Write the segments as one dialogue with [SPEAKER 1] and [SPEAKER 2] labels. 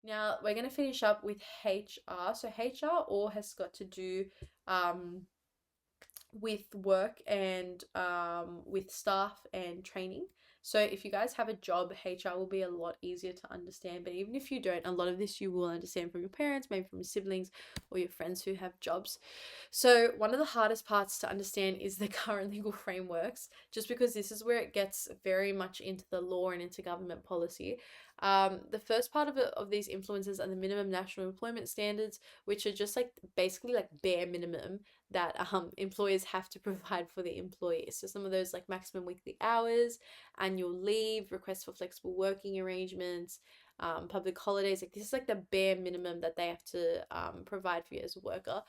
[SPEAKER 1] Now we're going to finish up with HR. So HR all has got to do with work and with staff and training. So if you guys have a job, HR will be a lot easier to understand. But even if you don't, a lot of this you will understand from your parents, maybe from your siblings or your friends who have jobs. So one of the hardest parts to understand is the current legal frameworks, just because this is where it gets very much into the law and into government policy. The first part of these influences are the minimum national employment standards, which are just like basically like bare minimum that employers have to provide for the employees. So some of those like maximum weekly hours, annual leave, requests for flexible working arrangements, public holidays. Like this is like the bare minimum that they have to provide for you as a worker.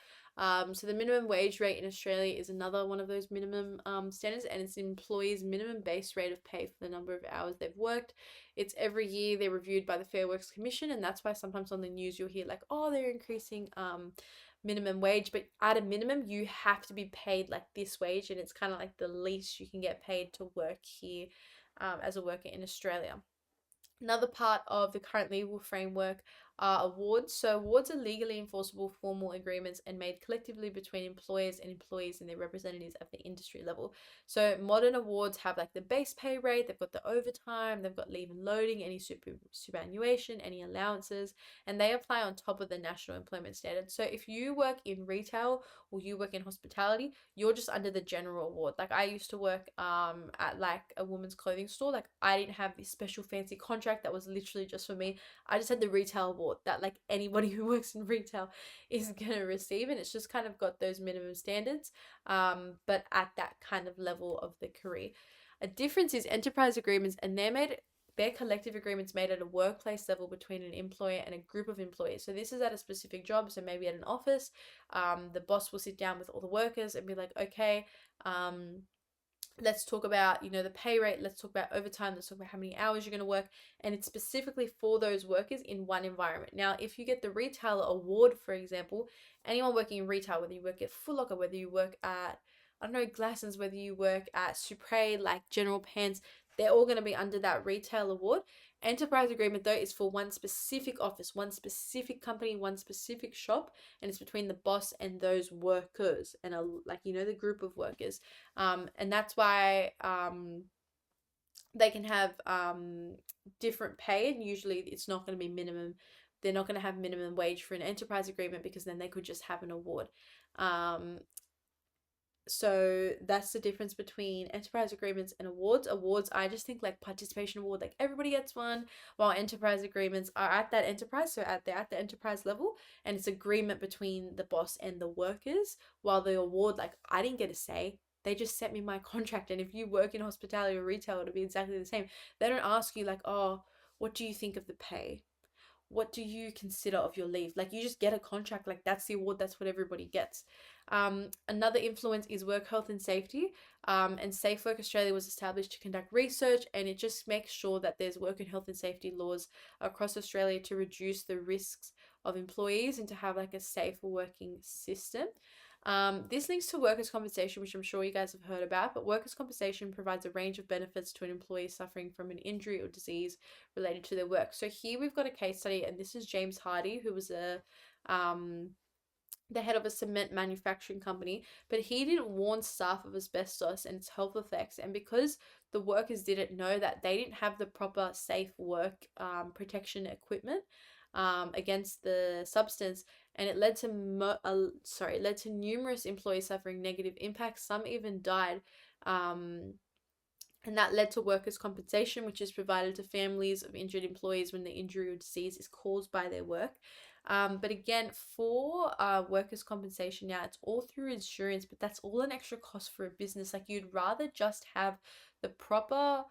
[SPEAKER 1] So the minimum wage rate in Australia is another one of those minimum standards, and it's an employee's minimum base rate of pay for the number of hours they've worked. It's every year they're reviewed by the Fair Works Commission, and that's why sometimes on the news you'll hear like, oh, they're increasing minimum wage, but at a minimum you have to be paid like this wage, and it's kind of like the least you can get paid to work here as a worker in Australia. Another part of the current legal framework are awards. So awards are legally enforceable formal agreements and made collectively between employers and employees and their representatives at the industry level. So modern awards have like the base pay rate, they've got the overtime, they've got leave and loading, any superannuation, any allowances, and they apply on top of the national employment standards. So if you work in retail or you work in hospitality, you're just under the general award. Like I used to work at like a woman's clothing store. Like I didn't have this special fancy contract that was literally just for me. I just had the retail award that like anybody who works in retail is gonna receive, and it's just kind of got those minimum standards, but at that kind of level of the career. A difference is enterprise agreements, and they're collective agreements made at a workplace level between an employer and a group of employees. So this is at a specific job, so maybe at an office. The boss will sit down with all the workers and be like, okay, let's talk about, the pay rate, let's talk about overtime, let's talk about how many hours you're going to work, and it's specifically for those workers in one environment. Now, if you get the retailer award, for example, anyone working in retail, whether you work at Foot Locker, whether you work at, I don't know, Glassons, whether you work at Supre, like General Pants, they're all going to be under that retail award. Enterprise agreement, though, is for one specific office, one specific company, one specific shop, and it's between the boss and those workers and the group of workers. And that's why they can have different pay, and usually it's not going to be minimum. They're not going to have minimum wage for an enterprise agreement, because then they could just have an award. So that's the difference between enterprise agreements and awards. Awards, I just think like participation award, like everybody gets one, while enterprise agreements are at that enterprise, so they're at the enterprise level, and it's agreement between the boss and the workers. While the award, like I didn't get a say. They just sent me my contract, and if you work in hospitality or retail, it'll be exactly the same. They don't ask you like, oh, what do you think of the pay? What do you consider of your leave? Like you just get a contract, like that's the award, that's what everybody gets. Another influence is work health and safety, and Safe Work Australia was established to conduct research, and it just makes sure that there's work and health and safety laws across Australia to reduce the risks of employees and to have like a safe working system. This links to workers' compensation, which I'm sure you guys have heard about, but workers' compensation provides a range of benefits to an employee suffering from an injury or disease related to their work. So here we've got a case study, and this is James Hardy, who was the head of a cement manufacturing company, but he didn't warn staff of asbestos and its health effects. And because the workers didn't know that, they didn't have the proper safe work protection equipment against the substance, and it led to numerous employees suffering negative impacts. Some even died. And that led to workers' compensation, which is provided to families of injured employees when the injury or disease is caused by their work. But again, for workers' compensation now, it's all through insurance, but that's all an extra cost for a business. Like you'd rather just have the proper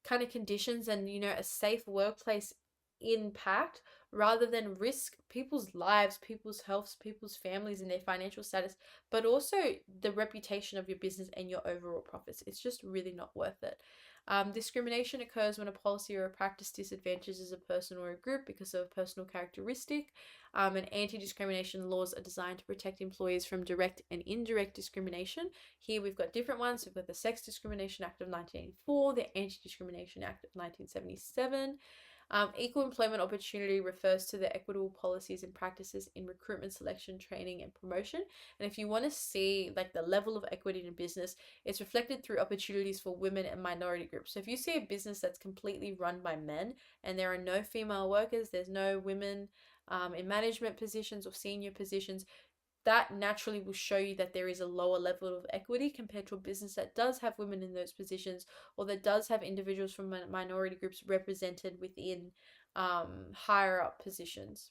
[SPEAKER 1] kind of conditions and, a safe workplace impact rather than risk people's lives, people's health, people's families and their financial status, but also the reputation of your business and your overall profits. It's just really not worth it. Discrimination occurs when a policy or a practice disadvantages a person or a group because of a personal characteristic. And anti-discrimination laws are designed to protect employees from direct and indirect discrimination. Here we've got different ones. We've got the Sex Discrimination Act of 1984, the Anti-Discrimination Act of 1977. Equal employment opportunity refers to the equitable policies and practices in recruitment, selection, training, and promotion. And if you want to see like the level of equity in a business, it's reflected through opportunities for women and minority groups. So if you see a business that's completely run by men and there are no female workers, there's no women in management positions or senior positions, that naturally will show you that there is a lower level of equity compared to a business that does have women in those positions, or that does have individuals from minority groups represented within higher up positions.